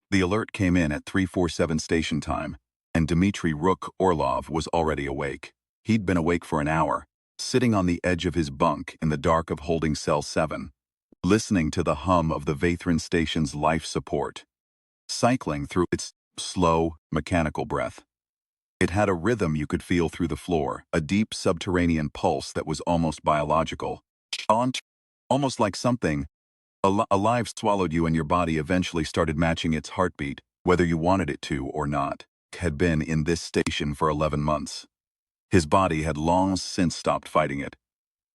The alert came in at 3:47 station time, and Dmitry Orlov was already awake. He'd been awake for an hour, sitting on the edge of his bunk in the dark of holding cell 7, listening to the hum of the Vathrin station's life support, cycling through its slow, mechanical breath. It had a rhythm you could feel through the floor, a deep subterranean pulse that was almost biological. Almost like something alive swallowed you and your body eventually started matching its heartbeat, whether you wanted it to or not. Had been in this station for 11 months. His body had long since stopped fighting it.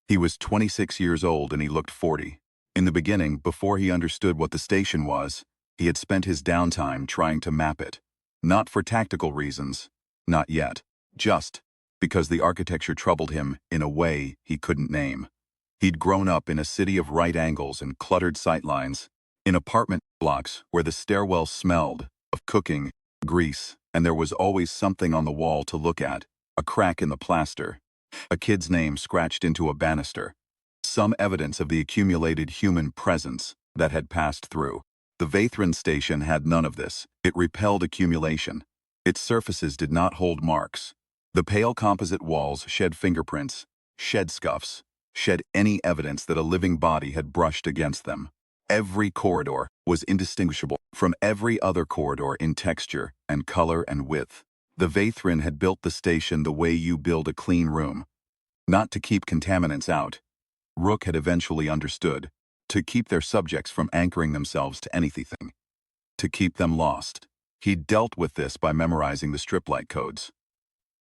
He was 26 years old and he looked 40. In the beginning, before he understood what the station was, he had spent his downtime trying to map it. Not for tactical reasons. Not yet. Just because the architecture troubled him in a way he couldn't name. He'd grown up in a city of right angles and cluttered sightlines, in apartment blocks where the stairwell smelled of cooking, grease, and there was always something on the wall to look at, a crack in the plaster, a kid's name scratched into a banister, some evidence of the accumulated human presence that had passed through. The Vathrin station had none of this. It repelled accumulation. Its surfaces did not hold marks. The pale composite walls shed fingerprints, shed scuffs, shed any evidence that a living body had brushed against them. Every corridor was indistinguishable from every other corridor in texture and color and width. The Vathrin had built the station the way you build a clean room. Not to keep contaminants out. Rook had eventually understood. To keep their subjects from anchoring themselves to anything. To keep them lost. He'd dealt with this by memorizing the strip light codes.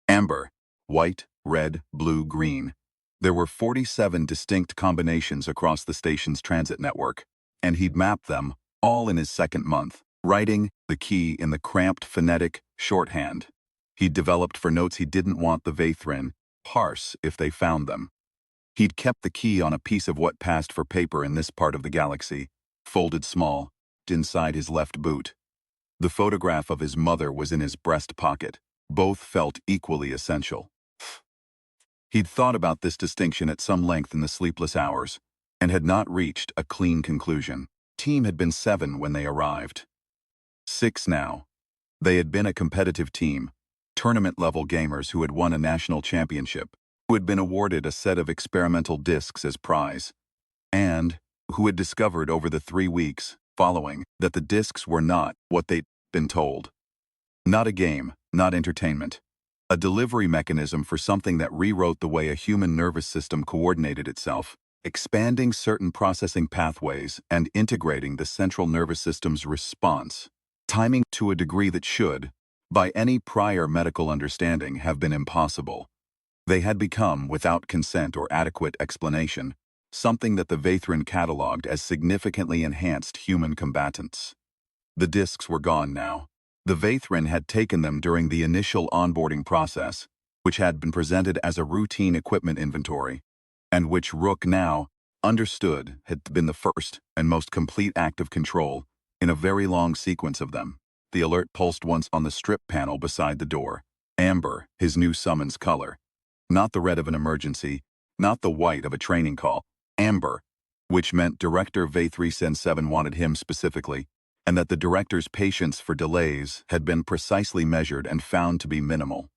Amber, white, red, blue, green. There were 47 distinct combinations across the station's transit network, and he'd mapped them all in his second month, writing the key in the cramped phonetic shorthand he'd developed for notes he didn't want the Vathrin parse if they found them. He'd kept the key on a piece of what passed for paper in this part of the galaxy, folded small, inside his left boot. The photograph of his mother was in his breast pocket. Both felt equally essential. He'd thought about this distinction at some length in the sleepless hours, and had not reached a clean conclusion. Team had been 7 when they arrived. 6 now. They had been a competitive team, tournament-level gamers who had won a national championship, who had been awarded a set of experimental discs as prize, and who had discovered over the 3 weeks following that the discs were not what they'd been told. Not a game, not entertainment. A delivery mechanism for something that rewrote the way a human nervous system coordinated itself, expanding certain processing pathways and integrating the central nervous system's response, timing to a degree that should, by any prior medical understanding, have been impossible. They had become, without consent or adequate explanation, something that the Vathrin cataloged as significantly enhanced human combatants. The discs were gone now. The Vathrin had taken them during the initial onboarding process, which had been presented as a routine equipment inventory, and which Rook now understood had been the first and most complete act of control in a very long sequence of them. The alert pulsed once on the strip panel beside the door. Amber, his new summons color. Not the red of an emergency, not the white of a training call. Amber, which meant Director Vathrin wanted him specifically, and that the director's patience for delays had been precisely measured and found to be minimal.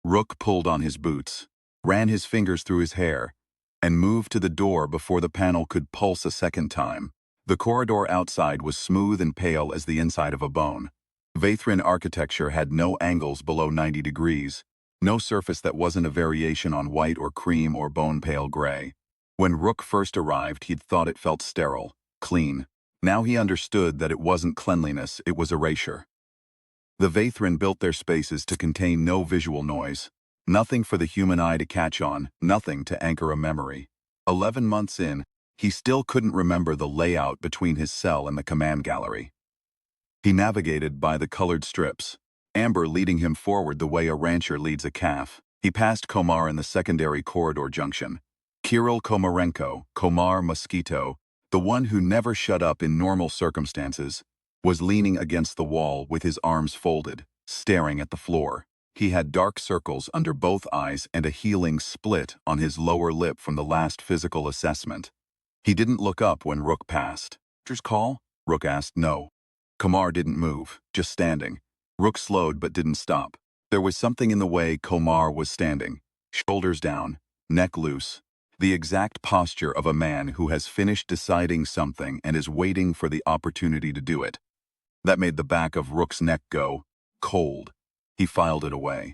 Rook pulled on his boots, ran his fingers through his hair, and moved to the door before the panel could pulse a second time. The corridor outside was smooth and pale as the inside of a bone. Vathrin architecture had no angles below 90 degrees, no surface that wasn't a variation on white or cream or bone-pale gray. When Rook first arrived, he'd thought it felt sterile, clean. Now he understood that it wasn't cleanliness, it was erasure. The Vathrin built their spaces to contain no visual noise, nothing for the human eye to catch on, nothing to anchor a memory. 11 months in, he still couldn't remember the layout between his cell and the command gallery. He navigated by the colored strips, Amber leading him forward the way a rancher leads a calf. He passed Komar in the secondary corridor junction. Kirill Komarenko, Komar Mosquito, the one who never shut up in normal circumstances, was leaning against the wall with his arms folded, staring at the floor. He had dark circles under both eyes and a healing split on his lower lip from the last physical assessment. He didn't look up when Rook passed. "Doctor's call?" Rook asked. "No." Komar didn't move, just standing. Rook slowed but didn't stop. There was something in the way Komar was standing. Shoulders down, neck loose. The exact posture of a man who has finished deciding something and is waiting for the opportunity to do it. That made the back of Rook's neck go cold. He filed it away.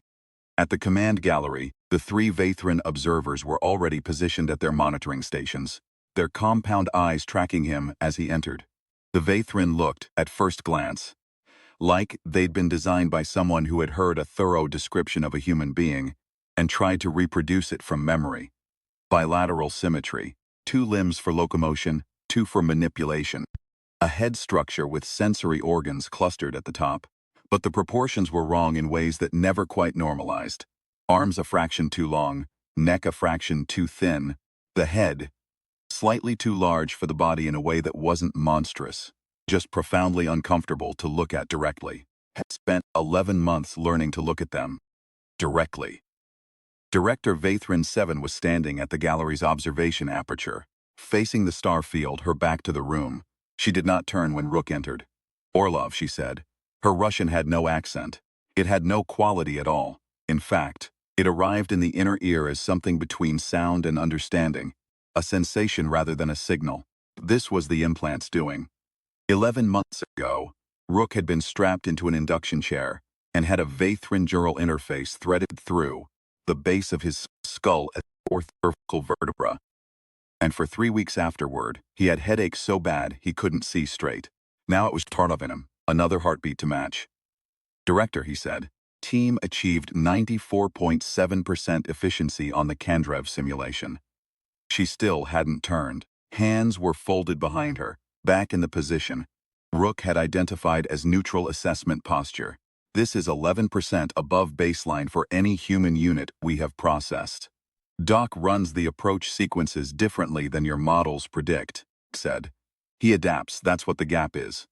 At the command gallery, the 3 Vathran observers were already positioned at their monitoring stations, their compound eyes tracking him as he entered. The Vathran looked, at first glance, like they'd been designed by someone who had heard a thorough description of a human being and tried to reproduce it from memory. Bilateral symmetry, 2 limbs for locomotion, 2 for manipulation. A head structure with sensory organs clustered at the top, but the proportions were wrong in ways that never quite normalized. Arms a fraction too long, neck a fraction too thin, the head slightly too large for the body in a way that wasn't monstrous, just profoundly uncomfortable to look at directly. Had spent 11 months learning to look at them directly. Director Vathran 7 was standing at the gallery's observation aperture, facing the star field, her back to the room. She did not turn when Rook entered. Orlov, she said. Her Russian had no accent. It had no quality at all. In fact, it arrived in the inner ear as something between sound and understanding, a sensation rather than a signal. This was the implant's doing. 11 months ago, Rook had been strapped into an induction chair and had a Vathran-neural interface threaded through the base of his skull at the 4th cervical vertebra. And for 3 weeks afterward, he had headaches so bad he couldn't see straight. Now it was Tarnov in him, another heartbeat to match. Director, he said, team achieved 94.7% efficiency on the Kandrev simulation. She still hadn't turned. Hands were folded behind her, back in the position Rook had identified as neutral assessment posture. This is 11% above baseline for any human unit we have processed. Doc runs the approach sequences differently than your models predict, said. He adapts, that's what the gap is.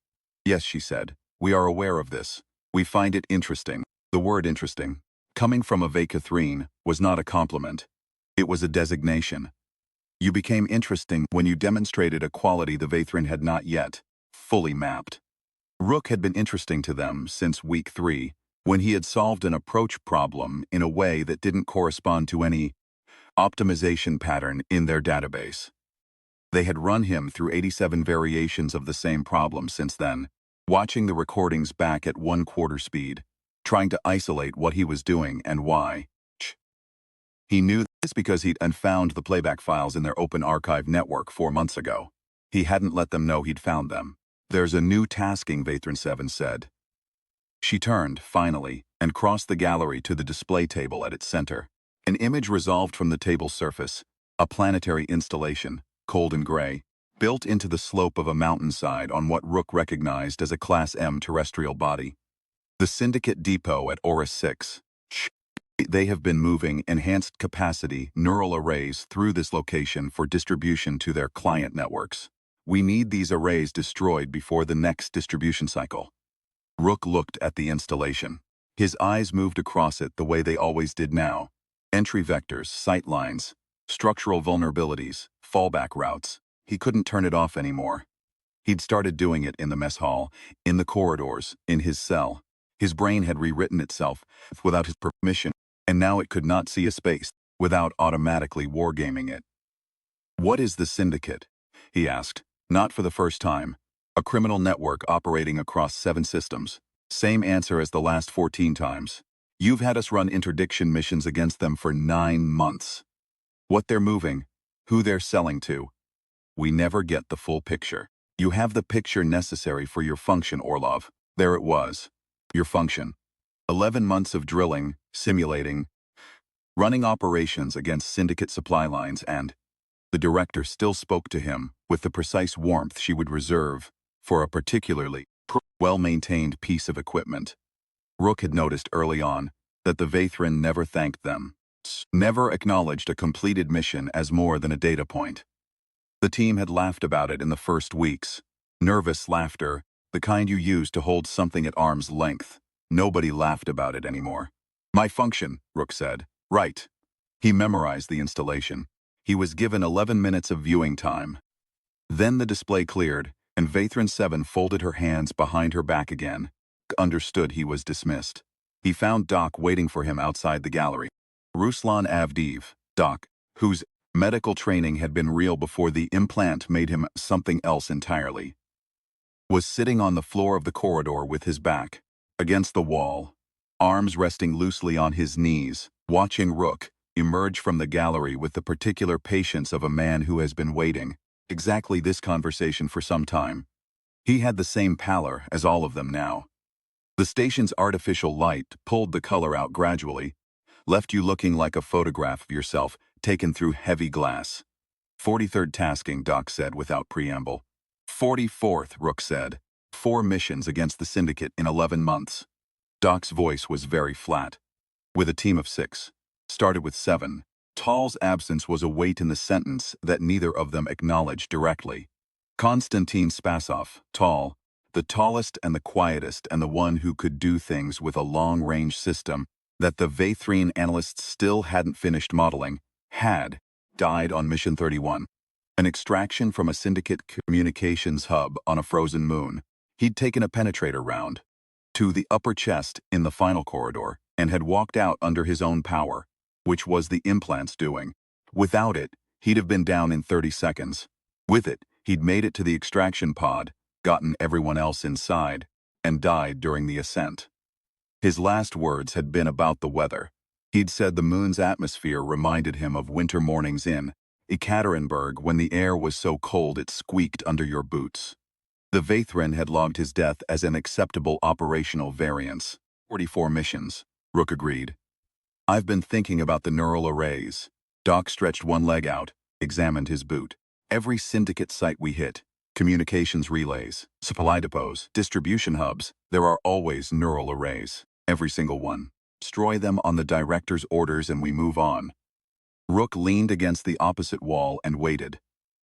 Yes, she said. We are aware of this. We find it interesting. The word interesting, coming from a Vakathrene, was not a compliment. It was a designation. You became interesting when you demonstrated a quality the Vathran had not yet fully mapped. Rook had been interesting to them since week 3, when he had solved an approach problem in a way that didn't correspond to any optimization pattern in their database. They had run him through 87 variations of the same problem since then, watching the recordings back at 1/4 speed, trying to isolate what he was doing and why. He knew this because he'd found the playback files in their open archive network 4 months ago. He hadn't let them know he'd found them. There's a new tasking, Vathran 7 said. She turned, finally, and crossed the gallery to the display table at its center. An image resolved from the table's surface, a planetary installation, cold and gray, built into the slope of a mountainside on what Rook recognized as a Class M terrestrial body. The Syndicate Depot at Aura 6. They have been moving enhanced capacity neural arrays through this location for distribution to their client networks. We need these arrays destroyed before the next distribution cycle. Rook looked at the installation. His eyes moved across it the way they always did now. Entry vectors, sight lines, structural vulnerabilities, fallback routes. He couldn't turn it off anymore. He'd started doing it in the mess hall, in the corridors, in his cell. His brain had rewritten itself without his permission, and now it could not see a space without automatically wargaming it. What is the Syndicate? He asked, not for the first time. A criminal network operating across 7 systems. Same answer as the last 14 times. You've had us run interdiction missions against them for 9 months. What they're moving, who they're selling to. We never get the full picture. You have the picture necessary for your function, Orlov. There it was. Your function. 11 months of drilling, simulating, running operations against Syndicate supply lines, and the director still spoke to him with the precise warmth she would reserve for a particularly well-maintained piece of equipment. Rook had noticed early on that the Vathran never thanked them, never acknowledged a completed mission as more than a data point. The team had laughed about it in the first weeks. Nervous laughter, the kind you use to hold something at arm's length. Nobody laughed about it anymore. My function, Rook said. Right. He memorized the installation. He was given 11 minutes of viewing time. Then the display cleared, And Vathran 7 folded her hands behind her back again. Understood he was dismissed. He found Doc waiting for him outside the gallery. Ruslan Avdiv, Doc, whose medical training had been real before the implant made him something else entirely, was sitting on the floor of the corridor with his back against the wall, arms resting loosely on his knees, watching Rook emerge from the gallery with the particular patience of a man who has been waiting exactly this conversation for some time. He had the same pallor as all of them now. The station's artificial light pulled the color out gradually, left you looking like a photograph of yourself taken through heavy glass. 43rd tasking, Doc said without preamble. 44th, Rook said. 4 missions against the Syndicate in 11 months. Doc's voice was very flat. With a team of 6. Started with 7. Tall's absence was a weight in the sentence that neither of them acknowledged directly. Konstantin Spasov, Tall, the tallest and the quietest and the one who could do things with a long-range system that the Vathrian analysts still hadn't finished modeling, had died on Mission 31. An extraction from a Syndicate communications hub on a frozen moon. He'd taken a penetrator round to the upper chest in the final corridor and had walked out under his own power, which was the implant's doing. Without it, he'd have been down in 30 seconds. With it, he'd made it to the extraction pod, gotten everyone else inside, and died during the ascent. His last words had been about the weather. He'd said the moon's atmosphere reminded him of winter mornings in Ekaterinburg when the air was so cold it squeaked under your boots. The Vathran had logged his death as an acceptable operational variance. 44 missions, Rook agreed. I've been thinking about the neural arrays. Doc stretched one leg out, examined his boot. Every Syndicate site we hit, communications relays, supply depots, distribution hubs, there are always neural arrays. Every single one. Destroy them on the director's orders and we move on. Rook leaned against the opposite wall and waited.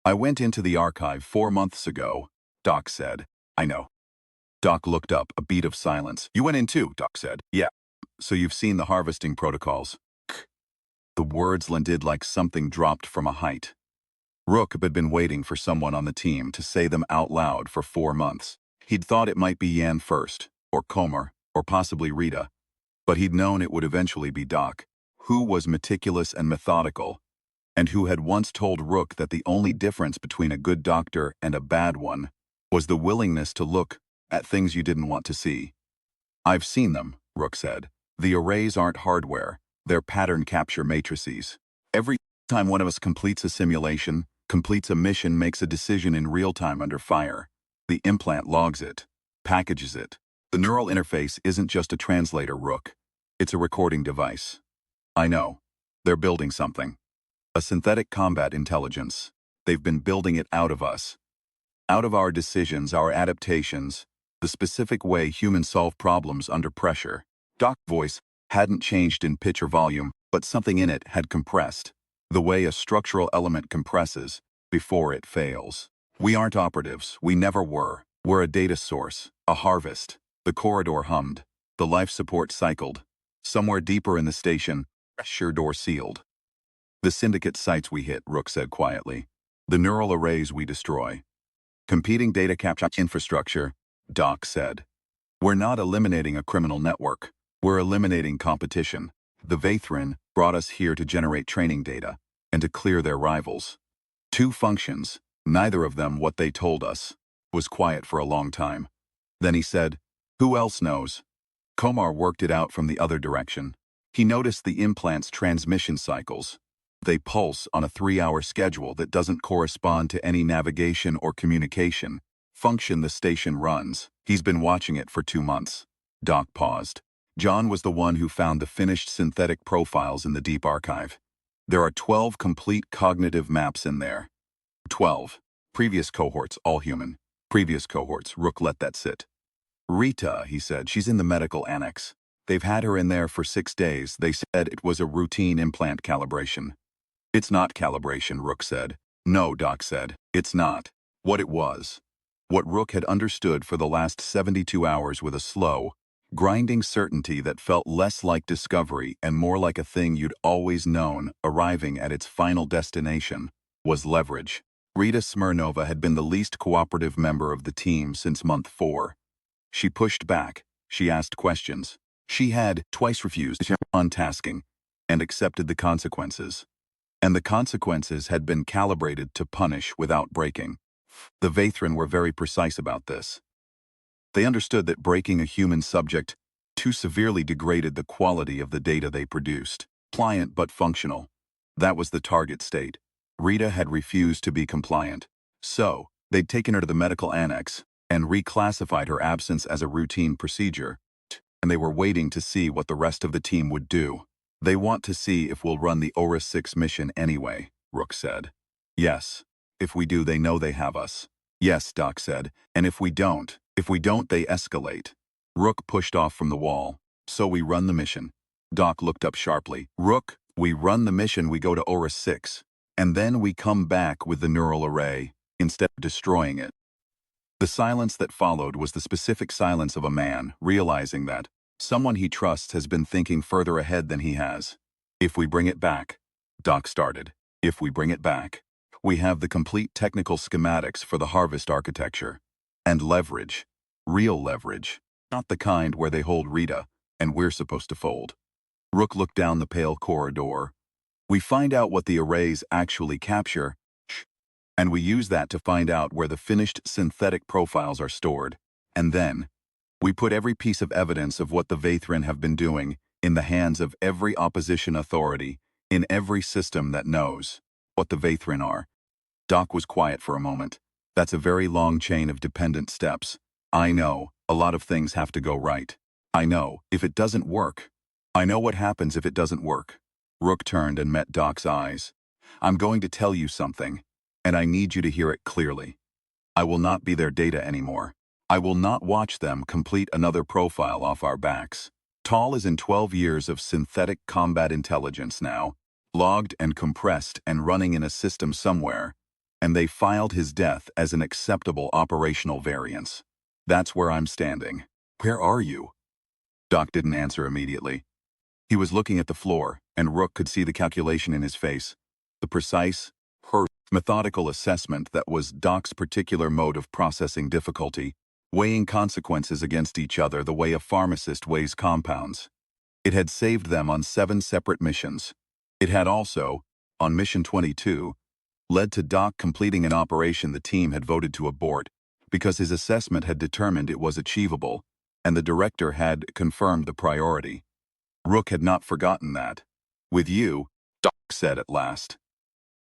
I went into the archive 4 months ago, Doc said. I know. Doc looked up, a beat of silence. You went in too, Doc said. Yeah. So you've seen the harvesting protocols. The words landed like something dropped from a height. Rook had been waiting for someone on the team to say them out loud for 4 months. He'd thought it might be Yan first, or Comer, or possibly Rita. But he'd known it would eventually be Doc, who was meticulous and methodical, and who had once told Rook that the only difference between a good doctor and a bad one was the willingness to look at things you didn't want to see. I've seen them, Rook said. The arrays aren't hardware, they're pattern capture matrices. Every time one of us completes a simulation, completes a mission, makes a decision in real time under fire, the implant logs it, packages it. The neural interface isn't just a translator, Rook. It's a recording device. I know. They're building something. A synthetic combat intelligence. They've been building it out of us. Out of our decisions, our adaptations, the specific way humans solve problems under pressure. Doc's voice hadn't changed in pitch or volume, but something in it had compressed. The way a structural element compresses before it fails. We aren't operatives. We never were. We're a data source, a harvest. The corridor hummed. The life support cycled. Somewhere deeper in the station, pressure door sealed. The Syndicate sites we hit, Rook said quietly. The neural arrays we destroy. Competing data capture infrastructure, Doc said. We're not eliminating a criminal network. We're eliminating competition. The Vathran brought us here to generate training data and to clear their rivals. 2 functions, neither of them what they told us. Was quiet for a long time. Then he said, who else knows? Komar worked it out from the other direction. He noticed the implant's transmission cycles. They pulse on a 3-hour schedule that doesn't correspond to any navigation or communication function the station runs. He's been watching it for 2 months. Doc paused. John was the one who found the finished synthetic profiles in the deep archive. There are 12 complete cognitive maps in there. 12. Previous cohorts, all human. Previous cohorts, Rook let that sit. Rita, he said, she's in the medical annex. They've had her in there for 6 days. They said it was a routine implant calibration. It's not calibration, Rook said. No, Doc said. It's not. What it was. What Rook had understood for the last 72 hours with a slow, grinding certainty that felt less like discovery and more like a thing you'd always known arriving at its final destination, was leverage. Rita Smirnova had been the least cooperative member of the team since month 4. She pushed back. She asked questions. She had twice refused on tasking and accepted the consequences. And the consequences had been calibrated to punish without breaking. The Vathran were very precise about this. They understood that breaking a human subject too severely degraded the quality of the data they produced. Pliant but functional. That was the target state. Rita had refused to be compliant. So, they'd taken her to the medical annex and reclassified her absence as a routine procedure. And they were waiting to see what the rest of the team would do. They want to see if we'll run the Aura 6 mission anyway, Rook said. Yes. If we do, they know they have us. Yes, Doc said. And if we don't, they escalate. Rook pushed off from the wall. So we run the mission. Doc looked up sharply. Rook, we run the mission, we go to Aura 6. And then we come back with the neural array, instead of destroying it. The silence that followed was the specific silence of a man realizing that someone he trusts has been thinking further ahead than he has. If we bring it back, Doc started. If we bring it back, we have the complete technical schematics for the harvest architecture. And leverage. Real leverage. Not the kind where they hold Rita, and we're supposed to fold. Rook looked down the pale corridor. We find out what the arrays actually capture, and we use that to find out where the finished synthetic profiles are stored. And then, we put every piece of evidence of what the Vathran have been doing in the hands of every opposition authority, in every system that knows what the Vathran are. Doc was quiet for a moment. That's a very long chain of dependent steps. I know, a lot of things have to go right. I know, if it doesn't work. I know what happens if it doesn't work. Rook turned and met Doc's eyes. I'm going to tell you something, and I need you to hear it clearly. I will not be their data anymore. I will not watch them complete another profile off our backs. Tall is in 12 years of synthetic combat intelligence now, logged and compressed and running in a system somewhere, and they filed his death as an acceptable operational variance. That's where I'm standing. Where are you? Doc didn't answer immediately. He was looking at the floor, and Rook could see the calculation in his face. The precise, methodical assessment that was Doc's particular mode of processing difficulty, weighing consequences against each other the way a pharmacist weighs compounds. It had saved them on 7 separate missions. It had also, on Mission 22, led to Doc completing an operation the team had voted to abort because his assessment had determined it was achievable, and the director had confirmed the priority. Rook had not forgotten that. With you, Doc said at last.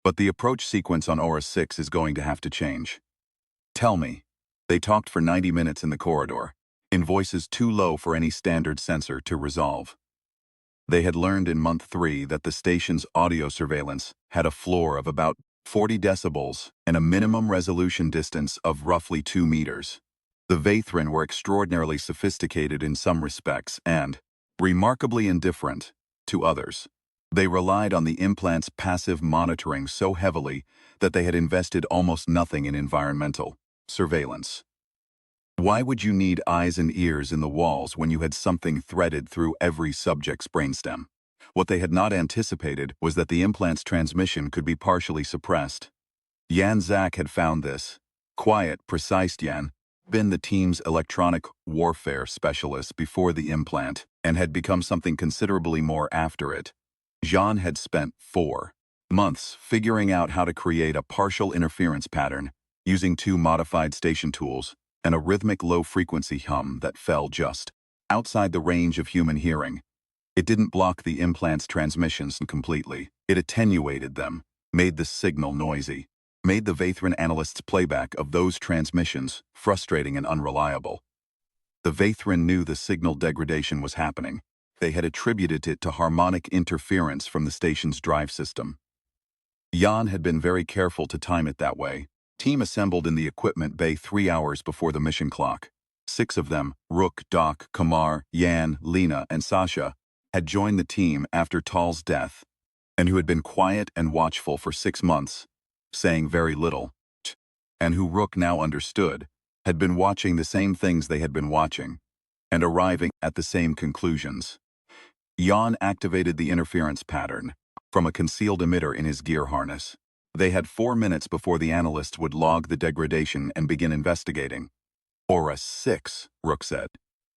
But the approach sequence on Aura 6 is going to have to change. Tell me. They talked for 90 minutes in the corridor, in voices too low for any standard sensor to resolve. They had learned in month 3 that the station's audio surveillance had a floor of about 40 decibels and a minimum resolution distance of roughly 2 meters. The Vathran were extraordinarily sophisticated in some respects and remarkably indifferent to others. They relied on the implant's passive monitoring so heavily that they had invested almost nothing in environmental surveillance. Why would you need eyes and ears in the walls when you had something threaded through every subject's brainstem? What they had not anticipated was that the implant's transmission could be partially suppressed. Jan Zak had found this. Quiet, precise Jan, been the team's electronic warfare specialist before the implant and had become something considerably more after it. Jean had spent 4 months figuring out how to create a partial interference pattern using 2 modified station tools and a rhythmic low-frequency hum that fell just outside the range of human hearing. It didn't block the implant's transmissions completely. It attenuated them, made the signal noisy, made the Vathran analyst's playback of those transmissions frustrating and unreliable. The Vathran knew the signal degradation was happening. They had attributed it to harmonic interference from the station's drive system. Jan had been very careful to time it that way. Team assembled in the equipment bay 3 hours before the mission clock. 6 of them, Rook, Doc, Kamar, Jan, Lena, and Sasha, had joined the team after Tal's death, and who had been quiet and watchful for 6 months, saying very little, and who Rook now understood, had been watching the same things they had been watching, and arriving at the same conclusions. Jan activated the interference pattern from a concealed emitter in his gear harness. They had 4 minutes before the analysts would log the degradation and begin investigating. Aura 6, Rook said.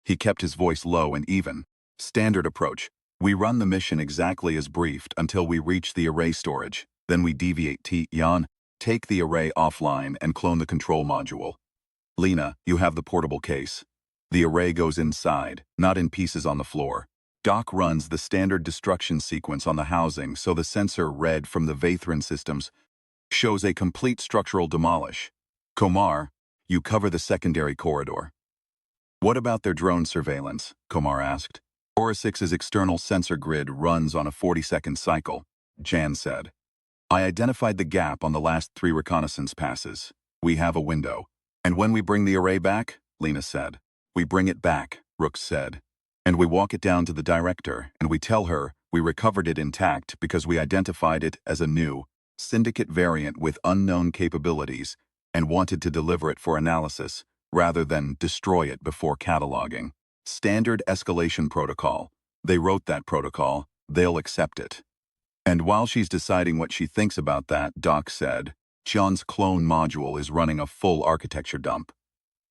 He kept his voice low and even. Standard approach. We run the mission exactly as briefed until we reach the array storage. Then we deviate Jan, take the array offline and clone the control module. Lena, you have the portable case. The array goes inside, not in pieces on the floor. Doc runs the standard destruction sequence on the housing so the sensor read from the Vathrin systems shows a complete structural demolish. Komar, you cover the secondary corridor. What about their drone surveillance? Komar asked. Aura 6's external sensor grid runs on a 40-second cycle, Jan said. I identified the gap on the last 3 reconnaissance passes. We have a window. And when we bring the array back, Lena said. We bring it back, Rook said. And we walk it down to the director, and we tell her we recovered it intact because we identified it as a new, Syndicate variant with unknown capabilities and wanted to deliver it for analysis rather than destroy it before cataloging. Standard escalation protocol. They wrote that protocol. They'll accept it. And while she's deciding what she thinks about that, Doc said, Jan's clone module is running a full architecture dump.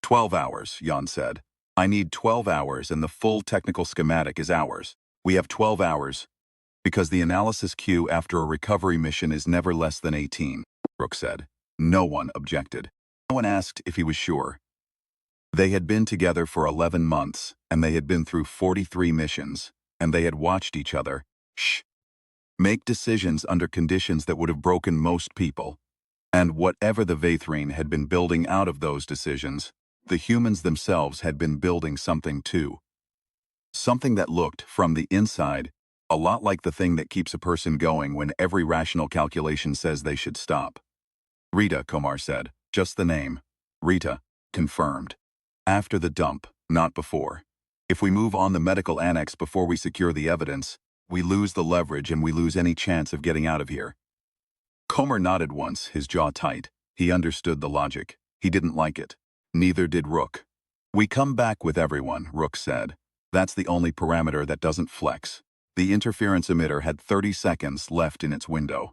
12 hours, Jan said. I need 12 hours and the full technical schematic is ours. We have 12 hours. Because the analysis queue after a recovery mission is never less than 18, Rook said. No one objected. No one asked if he was sure. They had been together for 11 months, and they had been through 43 missions, and they had watched each other, make decisions under conditions that would have broken most people. And whatever the Vathrin had been building out of those decisions, the humans themselves had been building something too. Something that looked, from the inside, a lot like the thing that keeps a person going when every rational calculation says they should stop. Rita, Komar said. Just the name. Rita. Confirmed. After the dump, not before. If we move on the medical annex before we secure the evidence, we lose the leverage and we lose any chance of getting out of here. Komar nodded once, his jaw tight. He understood the logic. He didn't like it. Neither did Rook. We come back with everyone, Rook said. That's the only parameter that doesn't flex. The interference emitter had 30 seconds left in its window.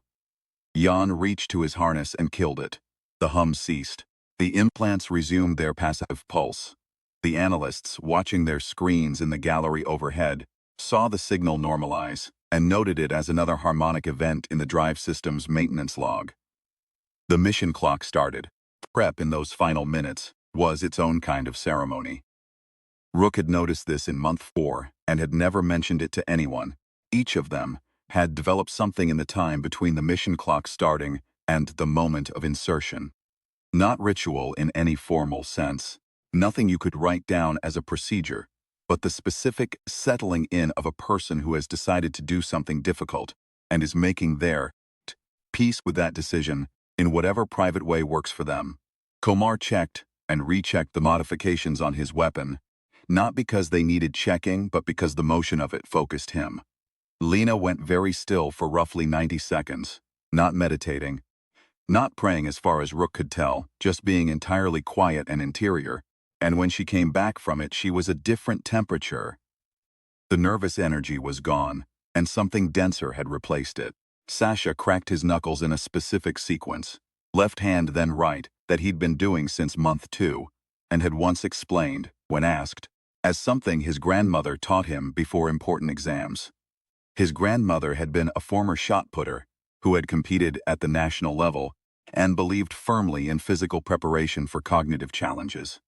Jan reached to his harness and killed it. The hum ceased. The implants resumed their passive pulse. The analysts, watching their screens in the gallery overhead, saw the signal normalize and noted it as another harmonic event in the drive system's maintenance log. The mission clock started. Prep in those final minutes was its own kind of ceremony. Rook had noticed this in month 4 and had never mentioned it to anyone. Each of them had developed something in the time between the mission clock starting and the moment of insertion. Not ritual in any formal sense, nothing you could write down as a procedure, but the specific settling in of a person who has decided to do something difficult and is making their peace with that decision in whatever private way works for them. Komar checked and rechecked the modifications on his weapon, not because they needed checking, but because the motion of it focused him. Lena went very still for roughly 90 seconds, not meditating, not praying as far as Rook could tell, just being entirely quiet and interior, and when she came back from it, she was a different temperature. The nervous energy was gone, and something denser had replaced it. Sasha cracked his knuckles in a specific sequence, left hand then right, that he'd been doing since month 2, and had once explained, when asked, as something his grandmother taught him before important exams. His grandmother had been a former shot putter who had competed at the national level and believed firmly in physical preparation for cognitive challenges.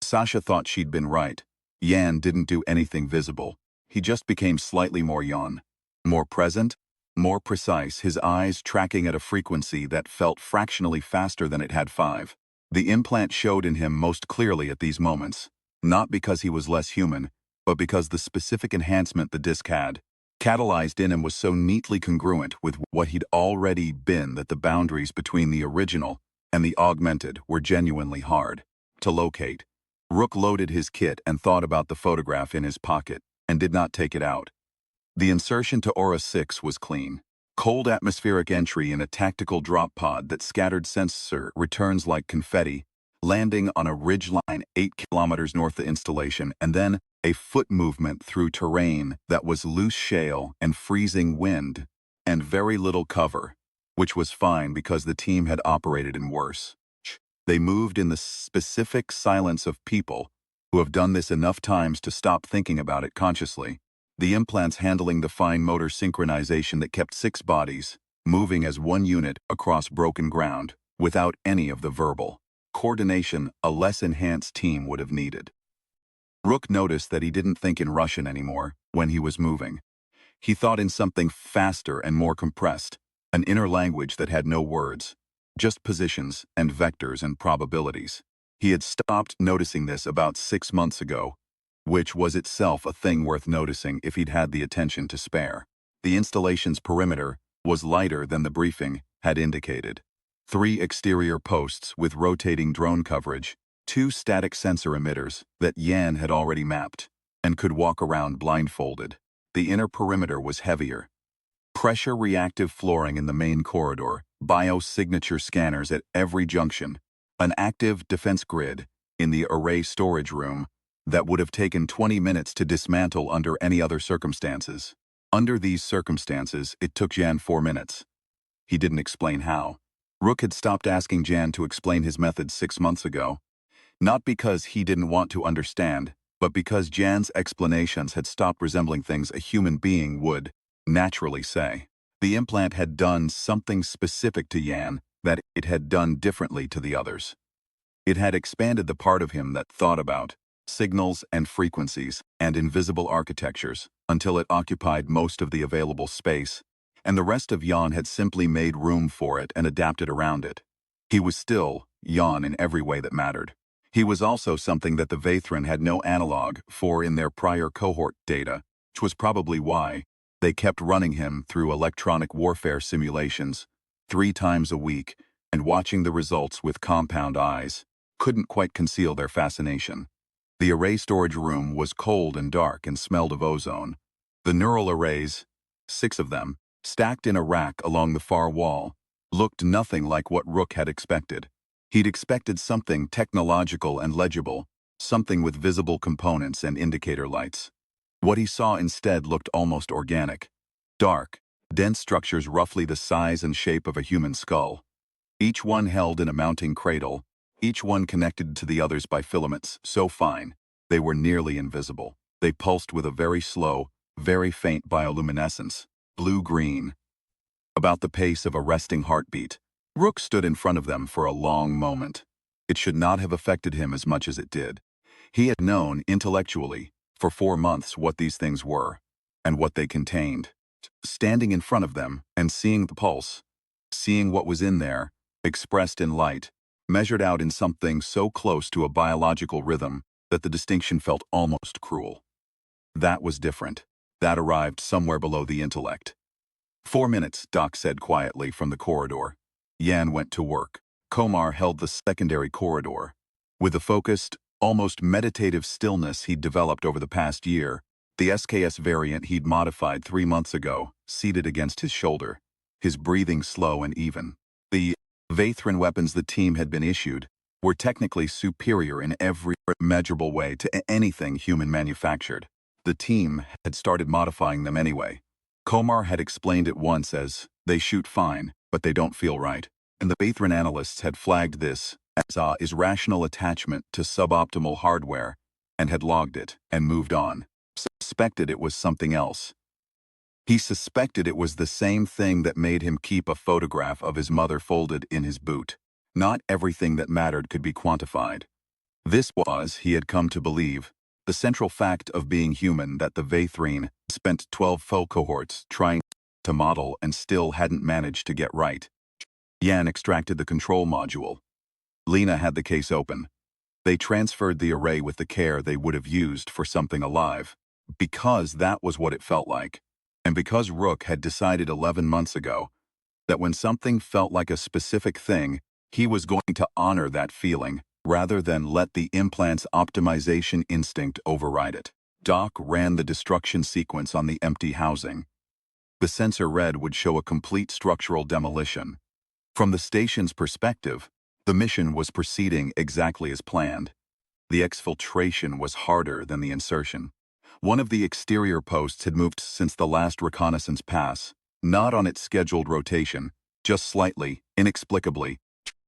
Sasha thought she'd been right. Jan didn't do anything visible. He just became slightly more Jan. More present, more precise, his eyes tracking at a frequency that felt fractionally faster than it had 5. The implant showed in him most clearly at these moments, not because he was less human, but because the specific enhancement the disc had, catalyzed in him, was so neatly congruent with what he'd already been that the boundaries between the original and the augmented were genuinely hard to locate. Rook loaded his kit and thought about the photograph in his pocket and did not take it out. The insertion to Aura 6 was clean. Cold atmospheric entry in a tactical drop pod that scattered sensor returns like confetti, landing on a ridgeline 8 kilometers north of the installation, and then a foot movement through terrain that was loose shale and freezing wind and very little cover. which was fine because the team had operated in worse. They moved in the specific silence of people who have done this enough times to stop thinking about it consciously. The implants handling the fine motor synchronization that kept 6 bodies moving as one unit across broken ground without any of the verbal coordination a less enhanced team would have needed. Rook noticed that he didn't think in Russian anymore when he was moving. He thought in something faster and more compressed, an inner language that had no words, just positions and vectors and probabilities. He had stopped noticing this about 6 months ago, which was itself a thing worth noticing if he'd had the attention to spare. The installation's perimeter was lighter than the briefing had indicated. 3 exterior posts with rotating drone coverage, 2 static sensor emitters that Yan had already mapped and could walk around blindfolded. The inner perimeter was heavier. Pressure-reactive flooring in the main corridor, biosignature scanners at every junction, an active defense grid in the array storage room that would have taken 20 minutes to dismantle under any other circumstances. Under these circumstances, it took Jan 4 minutes. He didn't explain how. Rook had stopped asking Jan to explain his methods 6 months ago, not because he didn't want to understand, but because Jan's explanations had stopped resembling things a human being would naturally say. The implant had done something specific to Yan that it had done differently to the others. It had expanded the part of him that thought about signals and frequencies and invisible architectures until it occupied most of the available space, and the rest of Yan had simply made room for it and adapted around it. He was still Yan in every way that mattered. He was also something that the Vathran had no analog for in their prior cohort data, which was probably why they kept running him through electronic warfare simulations 3 times a week and watching the results with compound eyes couldn't quite conceal their fascination. The array storage room was cold and dark and smelled of ozone. The neural arrays, 6 of them, stacked in a rack along the far wall, looked nothing like what Rook had expected. He'd expected something technological and legible, something with visible components and indicator lights. What he saw instead looked almost organic. Dark, dense structures roughly the size and shape of a human skull. Each one held in a mounting cradle, each one connected to the others by filaments so fine they were nearly invisible. They pulsed with a very slow, very faint bioluminescence, blue-green, about the pace of a resting heartbeat. Rook stood in front of them for a long moment. It should not have affected him as much as it did. He had known, intellectually, for 4 months what these things were, and what they contained. Standing in front of them and seeing the pulse, seeing what was in there, expressed in light, measured out in something so close to a biological rhythm that the distinction felt almost cruel. That was different. That arrived somewhere below the intellect. 4 minutes, Doc said quietly from the corridor. Yan went to work. Komar held the secondary corridor. With the focused, almost meditative stillness he'd developed over the past year, the SKS variant he'd modified 3 months ago, seated against his shoulder, his breathing slow and even. The Vathran weapons the team had been issued were technically superior in every measurable way to anything human manufactured. The team had started modifying them anyway. Komar had explained it once as, they shoot fine, but they don't feel right. And the Vathran analysts had flagged this as irrational attachment to suboptimal hardware and had logged it and moved on. Suspected it was something else. He suspected it was the same thing that made him keep a photograph of his mother folded in his boot. Not everything that mattered could be quantified. This was, he had come to believe, the central fact of being human that the Vathran spent 12 full cohorts trying to model and still hadn't managed to get right. Yan extracted the control module. Lena had the case open. They transferred the array with the care they would have used for something alive, because that was what it felt like. And because Rook had decided 11 months ago that when something felt like a specific thing, he was going to honor that feeling rather than let the implant's optimization instinct override it. Doc ran the destruction sequence on the empty housing. The sensor read would show a complete structural demolition. From the station's perspective, the mission was proceeding exactly as planned. The exfiltration was harder than the insertion. One of the exterior posts had moved since the last reconnaissance pass, not on its scheduled rotation, Just slightly, inexplicably.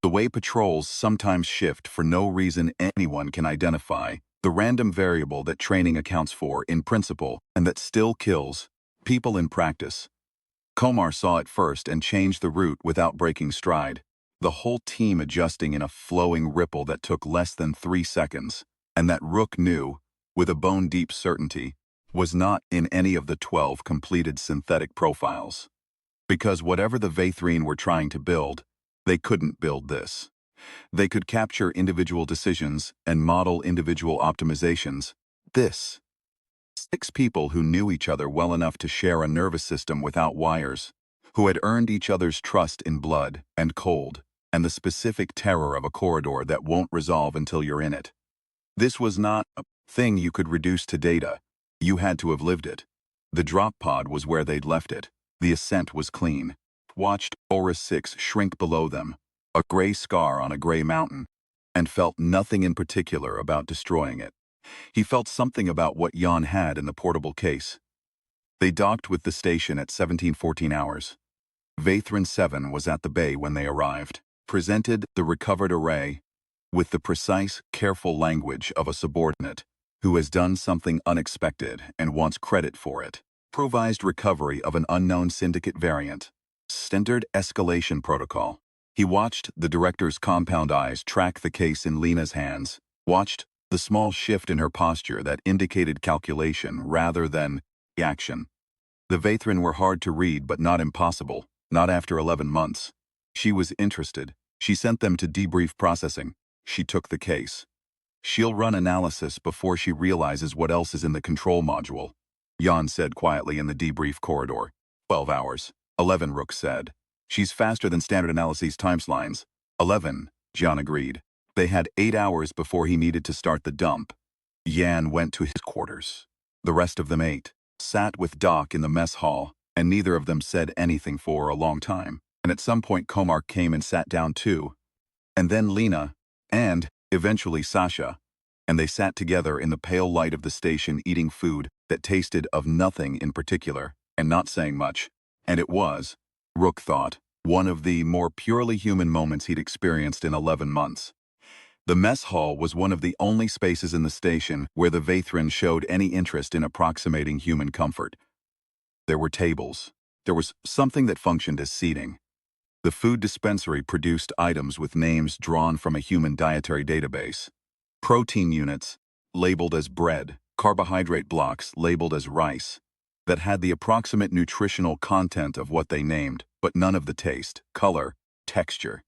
The way patrols sometimes shift for no reason anyone can identify, the random variable that training accounts for in principle and that still kills people in practice. Komar saw it first and changed the route without breaking stride, the whole team adjusting in a flowing ripple that took less than 3 seconds, and that Rook knew, with a bone-deep certainty, was not in any of the 12 completed synthetic profiles. Because whatever the Vathrine were trying to build, they couldn't build this. They could capture individual decisions and model individual optimizations. This. 6 people who knew each other well enough to share a nervous system without wires, who had earned each other's trust in blood and cold, and the specific terror of a corridor that won't resolve until you're in it. This was not a thing you could reduce to data. You had to have lived it. The drop pod was where they'd left it. The ascent was clean. Watched Aura 6 shrink below them, a gray scar on a gray mountain, and felt nothing in particular about destroying it. He felt something about what Jan had in the portable case. They docked with the station at 1714 hours. Vathrine 7 was at the bay when they arrived, presented the recovered array with the precise, careful language of a subordinate who has done something unexpected and wants credit for it. Improvised recovery of an unknown syndicate variant. Standard escalation protocol. He watched the director's compound eyes track the case in Lena's hands, watched the small shift in her posture that indicated calculation rather than action. The Vathrine were hard to read but not impossible, not after 11 months. She was interested. She sent them to debrief processing. She took the case. She'll run analysis before she realizes what else is in the control module, Jan said quietly in the debrief corridor. 12 hours. 11, Rook said. She's faster than standard analyses timelines. 11, Jan agreed. They had 8 hours before he needed to start the dump. Jan went to his quarters. The rest of them ate, sat with Doc in the mess hall, and neither of them said anything for a long time. And at some point Komar came and sat down too. And then Lena, and, eventually Sasha. And they sat together in the pale light of the station eating food that tasted of nothing in particular, and not saying much. And it was, Rook thought, one of the more purely human moments he'd experienced in 11 months. The mess hall was one of the only spaces in the station where the Vathrine showed any interest in approximating human comfort. There were tables. There was something that functioned as seating. The food dispensary produced items with names drawn from a human dietary database. Protein units, labeled as bread, carbohydrate blocks labeled as rice, that had the approximate nutritional content of what they named, but none of the taste, color, texture.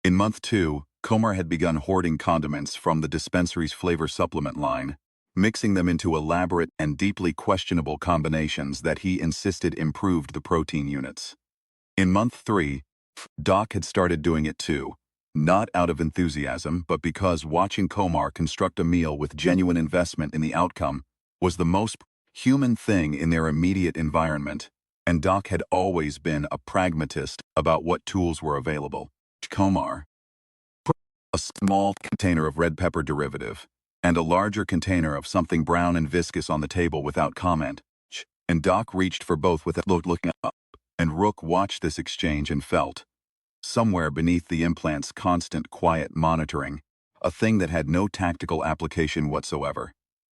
In month 2, Komar had begun hoarding condiments from the dispensary's flavor supplement line, mixing them into elaborate and deeply questionable combinations that he insisted improved the protein units. In month 3, Doc had started doing it too, not out of enthusiasm, but because watching Komar construct a meal with genuine investment in the outcome was the most human thing in their immediate environment, and Doc had always been a pragmatist about what tools were available. Komar put a small container of red pepper derivative and a larger container of something brown and viscous on the table without comment, and Doc reached for both without looking up, and Rook watched this exchange and felt, somewhere beneath the implant's constant quiet monitoring, a thing that had no tactical application whatsoever.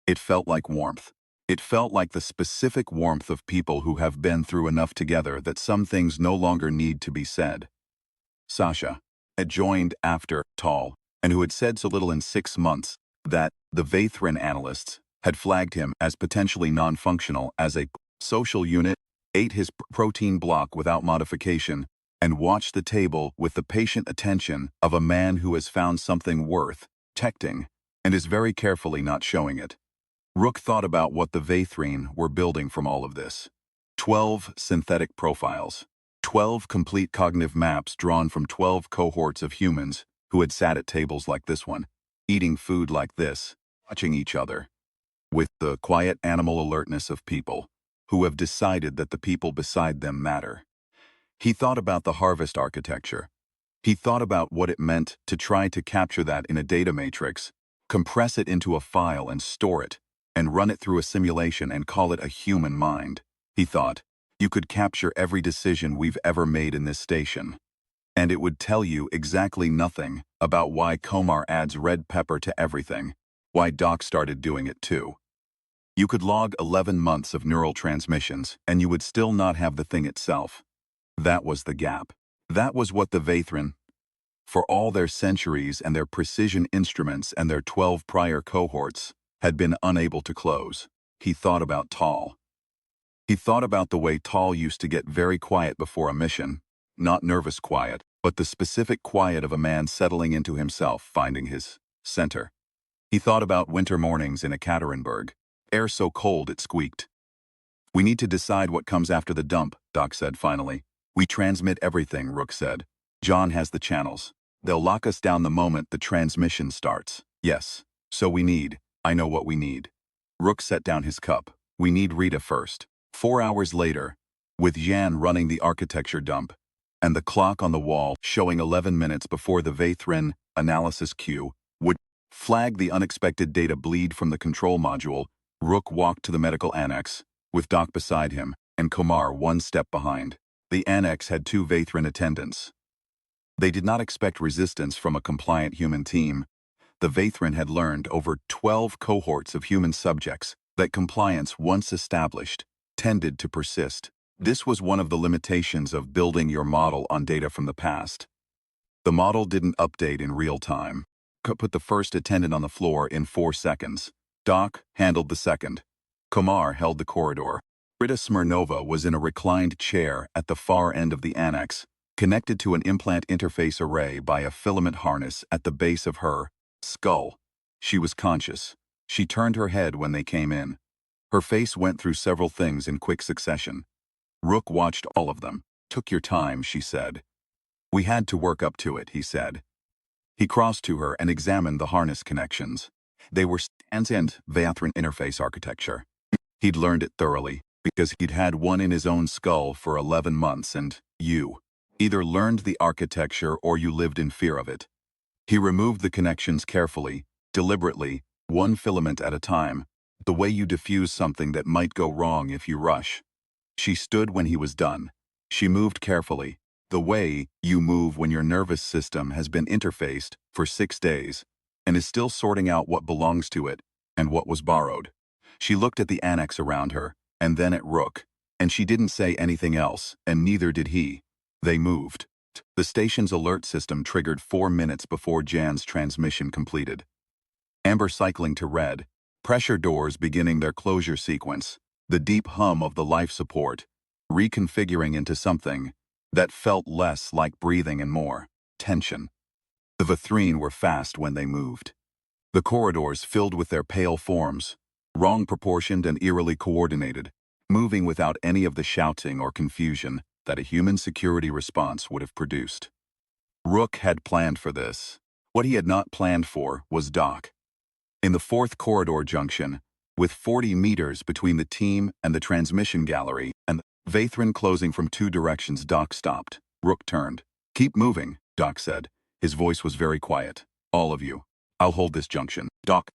It felt like warmth. It felt like the specific warmth of people who have been through enough together that some things no longer need to be said. Sasha had joined after Tall, and who had said so little in 6 months that the Vathrine analysts had flagged him as potentially non-functional as a social unit, ate his protein block without modification, and watched the table with the patient attention of a man who has found something worth protecting and is very carefully not showing it. Rook thought about what the Vathrine were building from all of this. 12 synthetic profiles. 12 complete cognitive maps drawn from 12 cohorts of humans who had sat at tables like this one, eating food like this, watching each other, with the quiet animal alertness of people who have decided that the people beside them matter. He thought about the harvest architecture. He thought about what it meant to try to capture that in a data matrix, compress it into a file and store it, and run it through a simulation and call it a human mind. He thought, You could capture every decision we've ever made in this station. And it would tell you exactly nothing about why Komar adds red pepper to everything, why Doc started doing it too. You could log 11 months of neural transmissions, and you would still not have the thing itself. That was the gap. That was what the Vathran, for all their centuries and their precision instruments and their 12 prior cohorts, had been unable to close. He thought about Tal. He thought about the way Tal used to get very quiet before a mission, not nervous quiet, but the specific quiet of a man settling into himself, finding his center. He thought about winter mornings in Ekaterinburg, air so cold it squeaked. "We need to decide what comes after the dump," Doc said finally. "We transmit everything," Rook said. "John has the channels. They'll lock us down the moment the transmission starts." "Yes. So I know what we need." Rook set down his cup. "We need Rita first." 4 hours later, with Jan running the architecture dump, and the clock on the wall showing 11 minutes before the Vathran analysis queue would flag the unexpected data bleed from the control module, Rook walked to the medical annex, with Doc beside him, and Komar one step behind. The annex had 2 Vathran attendants. They did not expect resistance from a compliant human team. The Vathran had learned over 12 cohorts of human subjects that compliance, once established, tended to persist. This was one of the limitations of building your model on data from the past. The model didn't update in real time. Put the first attendant on the floor in 4 seconds. Doc handled the second. Komar held the corridor. Rita Smirnova was in a reclined chair at the far end of the annex, connected to an implant interface array by a filament harness at the base of her skull. She was conscious. She turned her head when they came in. Her face went through several things in quick succession. Rook watched all of them. "Took your time," she said. "We had to work up to it," he said. He crossed to her and examined the harness connections. They were standard Vathran interface architecture. He'd learned it thoroughly, because he'd had one in his own skull for 11 months and you either learned the architecture or you lived in fear of it. He removed the connections carefully, deliberately, one filament at a time, the way you diffuse something that might go wrong if you rush. She stood when he was done. She moved carefully, the way you move when your nervous system has been interfaced for 6 days and is still sorting out what belongs to it and what was borrowed. She looked at the annex around her, and then at Rook, and she didn't say anything else, and neither did he. They moved. The station's alert system triggered 4 minutes before Jan's transmission completed. Amber cycling to red, pressure doors beginning their closure sequence, the deep hum of the life support, reconfiguring into something that felt less like breathing and more tension. The Vathran were fast when they moved. The corridors filled with their pale forms, wrong proportioned and eerily coordinated, moving without any of the shouting or confusion that a human security response would have produced. Rook had planned for this. What he had not planned for was Doc. In the 4th corridor junction, with 40 meters between the team and the transmission gallery, and the Vathran closing from 2 directions, Doc stopped. Rook turned. "Keep moving," Doc said. His voice was very quiet. "All of you. I'll hold this junction." "Doc."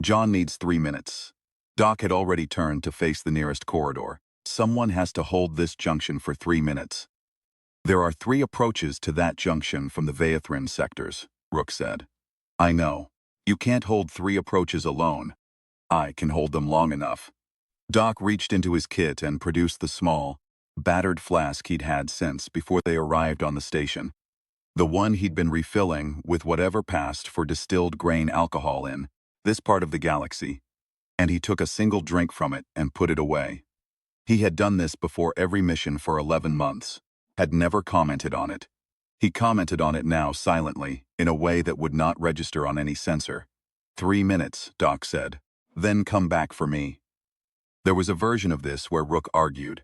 "John needs 3 minutes." Doc had already turned to face the nearest corridor. "Someone has to hold this junction for 3 minutes." "There are 3 approaches to that junction from the Vathran sectors," Rook said. "I know. You can't hold 3 approaches alone. I can hold them long enough." Doc reached into his kit and produced the small, battered flask he'd had since before they arrived on the station. The one he'd been refilling with whatever passed for distilled grain alcohol in this part of the galaxy, and he took a single drink from it and put it away. He had done this before every mission for 11 months, had never commented on it. He commented on it now silently, in a way that would not register on any sensor. 3 minutes, Doc said. Then come back for me. There was a version of this where Rook argued.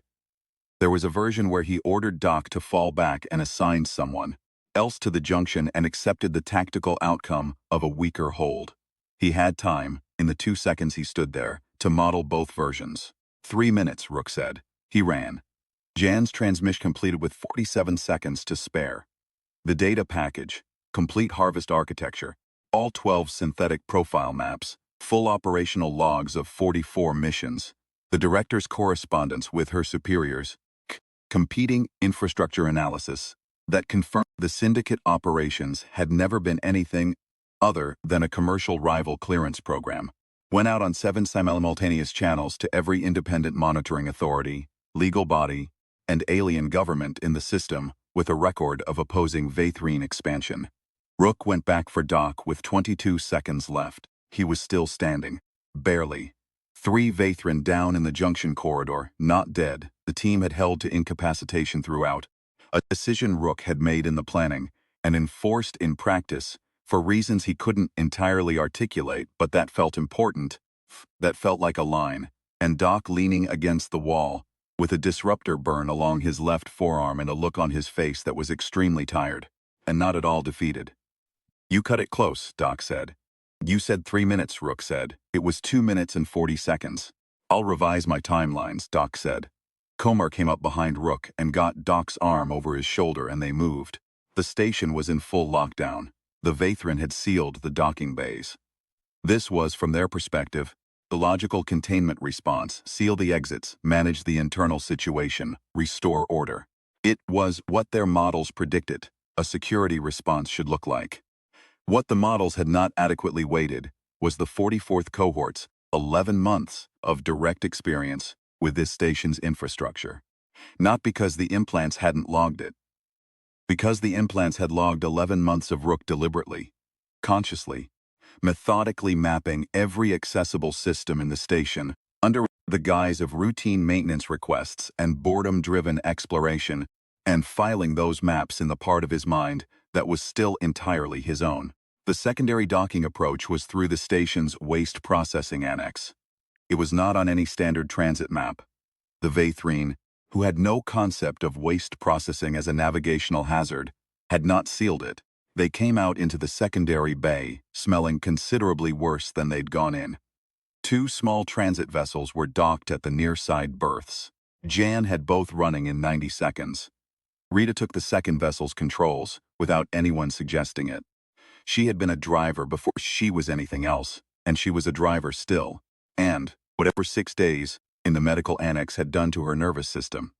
There was a version where he ordered Doc to fall back and assigned someone else to the junction and accepted the tactical outcome of a weaker hold. He had time, in the 2 seconds he stood there, to model both versions. 3 minutes, Rook said. He ran. Jan's transmission completed with 47 seconds to spare. The data package, complete harvest architecture, all 12 synthetic profile maps, full operational logs of 44 missions. The director's correspondence with her superiors, competing infrastructure analysis, that confirmed the syndicate operations had never been anything other than a commercial rival clearance program, went out on 7 simultaneous channels to every independent monitoring authority, legal body, and alien government in the system with a record of opposing Vathrine expansion. Rook went back for Doc with 22 seconds left. He was still standing. Barely. 3 Vathrine down in the junction corridor, not dead. The team had held to incapacitation throughout. A decision Rook had made in the planning, and enforced in practice, for reasons he couldn't entirely articulate, but that felt important. That felt like a line. And Doc leaning against the wall, with a disruptor burn along his left forearm and a look on his face that was extremely tired, and not at all defeated. "You cut it close," Doc said. "You said 3 minutes," Rook said. "It was 2 minutes and 40 seconds. "I'll revise my timelines," Doc said. Komar came up behind Rook and got Doc's arm over his shoulder, and they moved. The station was in full lockdown. The Vathrine had sealed the docking bays. This was, from their perspective, the logical containment response: seal the exits, manage the internal situation, restore order. It was what their models predicted a security response should look like. What the models had not adequately weighted was the 44th cohort's 11 months of direct experience with this station's infrastructure. Not because the implants hadn't logged it. Because the implants had logged 11 months of Rook deliberately, consciously, methodically mapping every accessible system in the station under the guise of routine maintenance requests and boredom-driven exploration, and filing those maps in the part of his mind that was still entirely his own. The secondary docking approach was through the station's waste processing annex. It was not on any standard transit map. The Vathrine, who had no concept of waste processing as a navigational hazard, had not sealed it. They came out into the secondary bay, smelling considerably worse than they'd gone in. 2 small transit vessels were docked at the near-side berths. Jan had both running in 90 seconds. Rita took the second vessel's controls, without anyone suggesting it. She had been a driver before she was anything else, and she was a driver still. And, whatever 6 days in the medical annex had done to her nervous system,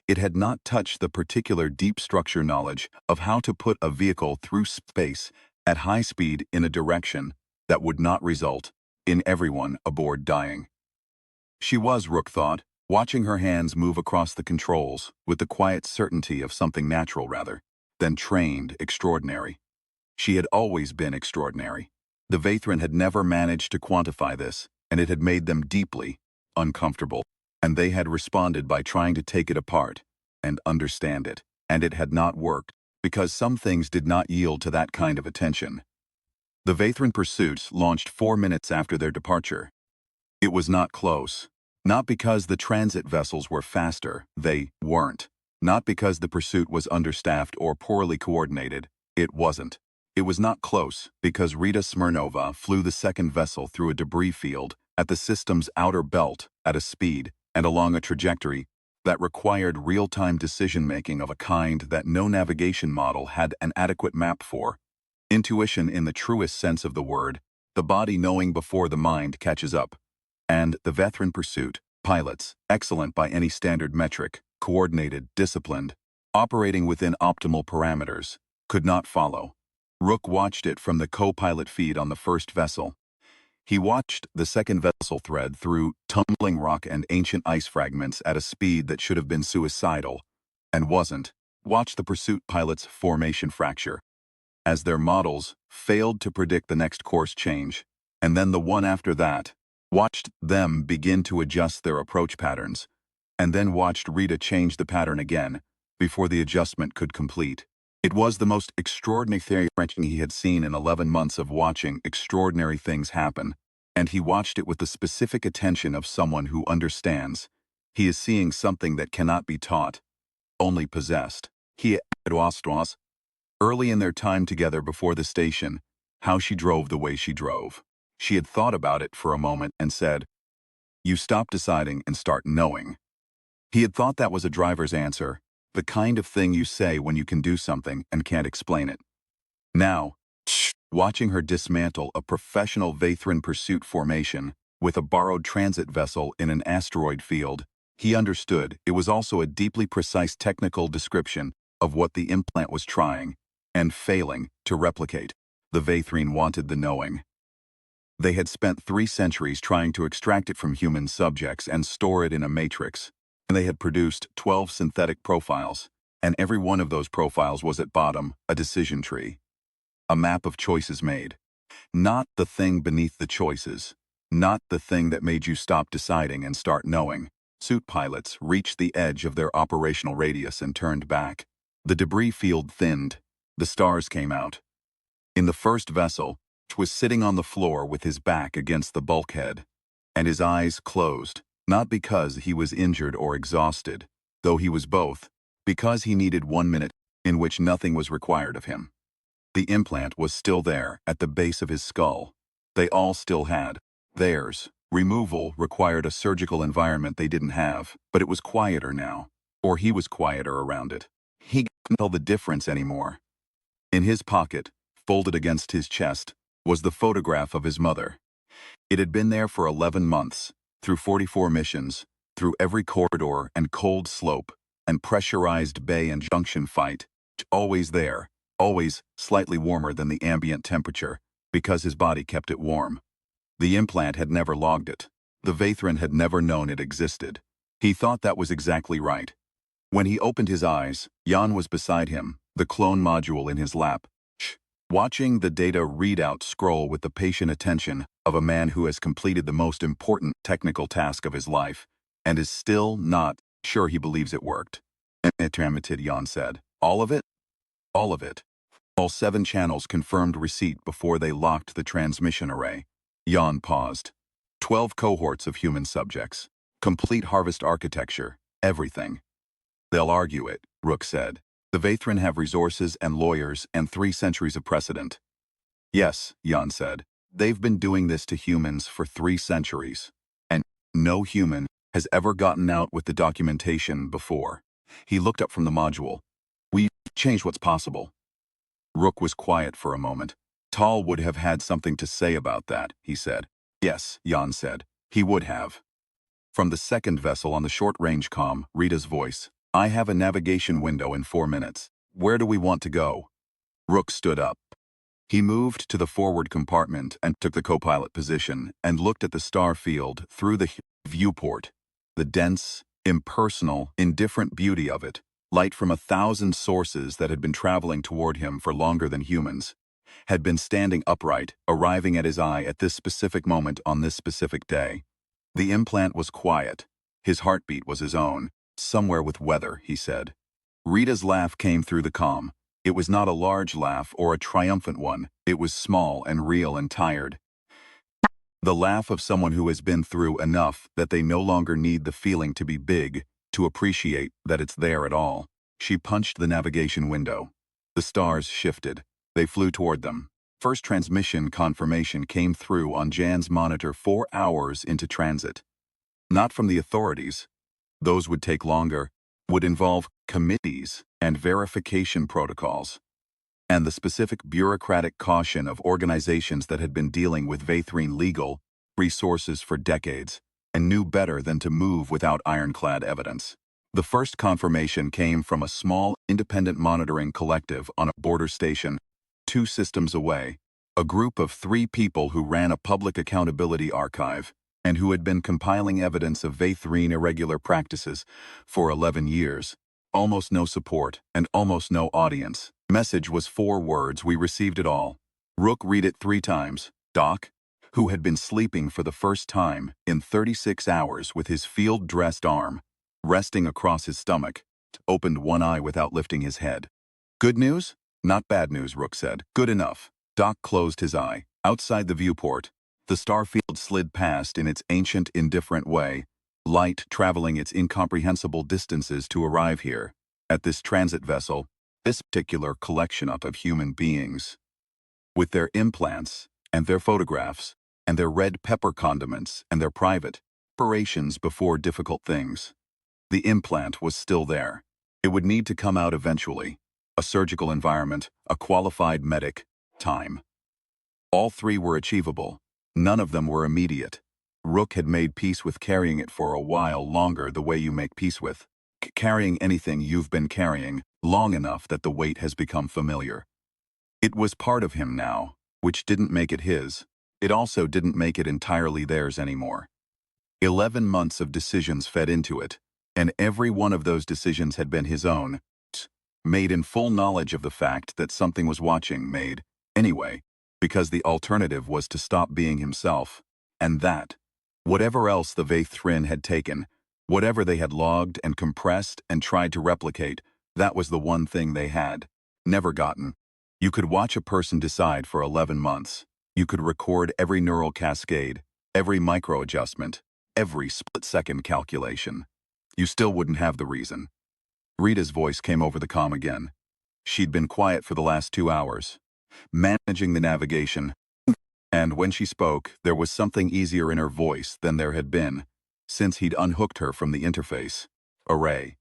it had not touched the particular deep structure knowledge of how to put a vehicle through space at high speed in a direction that would not result in everyone aboard dying. She was, Rook thought, watching her hands move across the controls with the quiet certainty of something natural rather than trained extraordinary. She had always been extraordinary. The Vathrine had never managed to quantify this, and it had made them deeply uncomfortable. And they had responded by trying to take it apart and understand it. And it had not worked, because some things did not yield to that kind of attention. The Vathrine pursuit launched 4 minutes after their departure. It was not close. Not because the transit vessels were faster, they weren't. Not because the pursuit was understaffed or poorly coordinated, it wasn't. It was not close because Rita Smirnova flew the second vessel through a debris field at the system's outer belt at a speed and along a trajectory that required real-time decision-making of a kind that no navigation model had an adequate map for. Intuition in the truest sense of the word, the body knowing before the mind catches up. And the Vathrine pursuit, pilots, excellent by any standard metric, coordinated, disciplined, operating within optimal parameters, could not follow. Rook watched it from the co-pilot feed on the first vessel. He watched the second vessel thread through tumbling rock and ancient ice fragments at a speed that should have been suicidal, and wasn't. Watched the pursuit pilot's formation fracture, as their models failed to predict the next course change, and then the one after that. Watched them begin to adjust their approach patterns, and then watched Rita change the pattern again before the adjustment could complete. It was the most extraordinary thing he had seen in 11 months of watching extraordinary things happen, and he watched it with the specific attention of someone who understands. He is seeing something that cannot be taught, only possessed. He was early in their time together before the station, how she drove the way she drove. She had thought about it for a moment and said, "You stop deciding and start knowing." He had thought that was a driver's answer, the kind of thing you say when you can do something and can't explain it. Now, watching her dismantle a professional Vathrine pursuit formation, With a borrowed transit vessel in an asteroid field, he understood it was also a deeply precise technical description of what the implant was trying, and failing, to replicate. The Vathrine wanted the knowing. They had spent 3 centuries trying to extract it from human subjects and store it in a matrix, and they had produced 12 synthetic profiles, and every one of those profiles was at bottom a decision tree. A map of choices made. Not the thing beneath the choices. Not the thing that made you stop deciding and start knowing. Suit pilots reached the edge of their operational radius and turned back. The debris field thinned. The stars came out. In the first vessel, Ch was sitting on the floor with his back against the bulkhead, and his eyes closed, not because he was injured or exhausted, though he was both, because he needed 1 minute in which nothing was required of him. The implant was still there, at the base of his skull. They all still had theirs. Removal required a surgical environment they didn't have, but it was quieter now, or he was quieter around it. He couldn't tell the difference anymore. In his pocket, folded against his chest, was the photograph of his mother. It had been there for 11 months, through 44 missions, through every corridor and cold slope, and pressurized bay and junction fight, always there, always slightly warmer than the ambient temperature, because his body kept it warm. The implant had never logged it. The Vathrine had never known it existed. He thought that was exactly right. When he opened his eyes, Jan was beside him, the clone module in his lap, watching the data readout scroll with the patient attention of a man who has completed the most important technical task of his life, and is still not sure he believes it worked. Jan said, "All of it?" "All of it." All 7 channels confirmed receipt before they locked the transmission array. Jan paused. 12 cohorts of human subjects. Complete harvest architecture. Everything. "They'll argue it," Rook said. "The Vathrine have resources and lawyers and 3 centuries of precedent." "Yes," Jan said. "They've been doing this to humans for 3 centuries. And no human has ever gotten out with the documentation before." He looked up from the module. "We've changed what's possible." Rook was quiet for a moment. Tal would have had something to say about that, he said. "Yes," Jan said. "He would have." From the second vessel on the short-range comm, Rita's voice. "I have a navigation window in 4 minutes. Where do we want to go?" Rook stood up. He moved to the forward compartment and took the co-pilot position and looked at the star field through the viewport. The dense, impersonal, indifferent beauty of it, light from 1,000 sources that had been traveling toward him for longer than humans, had been standing upright, arriving at his eye at this specific moment on this specific day. The implant was quiet. His heartbeat was his own. "Somewhere with weather," he said. Rita's laugh came through the comm. It was not a large laugh or a triumphant one. It was small and real and tired. The laugh of someone who has been through enough that they no longer need the feeling to be big, to appreciate that it's there at all. She punched the navigation window. The stars shifted. They flew toward them. First transmission confirmation came through on Jan's monitor 4 hours into transit. Not from the authorities. Those would take longer, would involve committees and verification protocols, and the specific bureaucratic caution of organizations that had been dealing with Vathrine legal resources for decades and knew better than to move without ironclad evidence. The first confirmation came from a small, independent monitoring collective on a border station 2 systems away, a group of 3 people who ran a public accountability archive and who had been compiling evidence of Vathrine irregular practices for 11 years. Almost no support and almost no audience. Message was 4 words. "We received it all." Rook read it 3 times. Doc, who had been sleeping for the first time in 36 hours with his field-dressed arm resting across his stomach, opened one eye without lifting his head. "Good news?" "Not bad news," Rook said. "Good enough." Doc closed his eye. Outside the viewport, the starfield slid past in its ancient, indifferent way, light traveling its incomprehensible distances to arrive here, at this transit vessel, this particular collection of human beings. With their implants, and their photographs, and their red pepper condiments, and their private preparations before difficult things. The implant was still there. It would need to come out eventually. A surgical environment, a qualified medic, time. All 3 were achievable. None of them were immediate. Rook had made peace with carrying it for a while longer the way you make peace with carrying anything you've been carrying long enough that the weight has become familiar. It was part of him now, which didn't make it his. It also didn't make it entirely theirs anymore. 11 months of decisions fed into it, and every one of those decisions had been his own, made in full knowledge of the fact that something was watching, made, anyway, because the alternative was to stop being himself, and that, whatever else the Vaithrin had taken, whatever they had logged and compressed and tried to replicate, that was the one thing they had never gotten. You could watch a person decide for 11 months. You could record every neural cascade, every micro-adjustment, every split-second calculation. You still wouldn't have the reason. Rita's voice came over the comm again. She'd been quiet for the last 2 hours, managing the navigation, and when she spoke, there was something easier in her voice than there had been since he'd unhooked her from the interface array.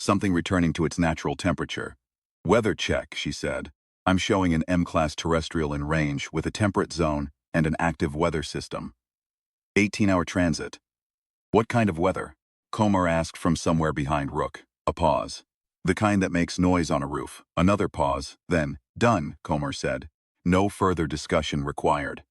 Something returning to its natural temperature. Weather check, she said. I'm showing an M-class terrestrial in range with a temperate zone and an active weather system. 18-hour transit. What kind of weather? Komar asked from somewhere behind Rook. A pause. The kind that makes noise on a roof. Another pause. Then, done, Komar said. No further discussion required.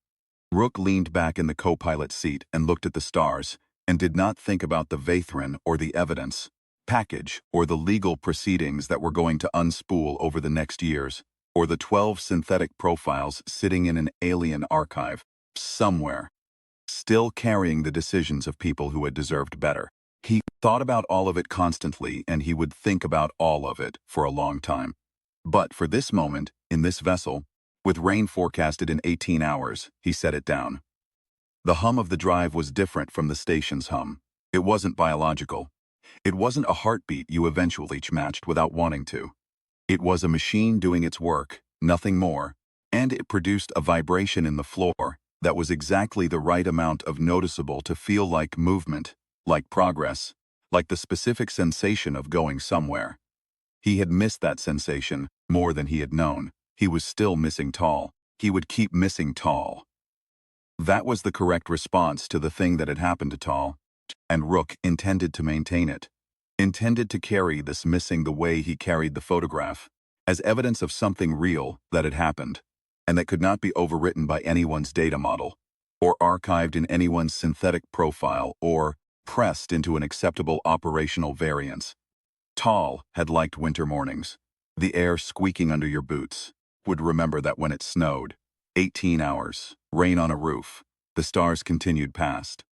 Rook leaned back in the co-pilot seat and looked at the stars, and did not think about the Vaithrin or the evidence package or the legal proceedings that were going to unspool over the next years, or the 12 synthetic profiles sitting in an alien archive, somewhere, still carrying the decisions of people who had deserved better. He thought about all of it constantly, and he would think about all of it for a long time. But for this moment, in this vessel, with rain forecasted in 18 hours, he set it down. The hum of the drive was different from the station's hum. It wasn't biological. It wasn't a heartbeat you eventually matched without wanting to. It was a machine doing its work, nothing more, and it produced a vibration in the floor that was exactly the right amount of noticeable to feel like movement, like progress, like the specific sensation of going somewhere. He had missed that sensation more than he had known. He was still missing Tall. He would keep missing Tall. That was the correct response to the thing that had happened to Tall, and Rook intended to maintain it. Intended to carry this missing the way he carried the photograph, as evidence of something real that had happened, and that could not be overwritten by anyone's data model, or archived in anyone's synthetic profile, or pressed into an acceptable operational variance. Tall had liked winter mornings. The air squeaking under your boots. Would remember that when it snowed. 18 hours, rain on a roof. The stars continued past.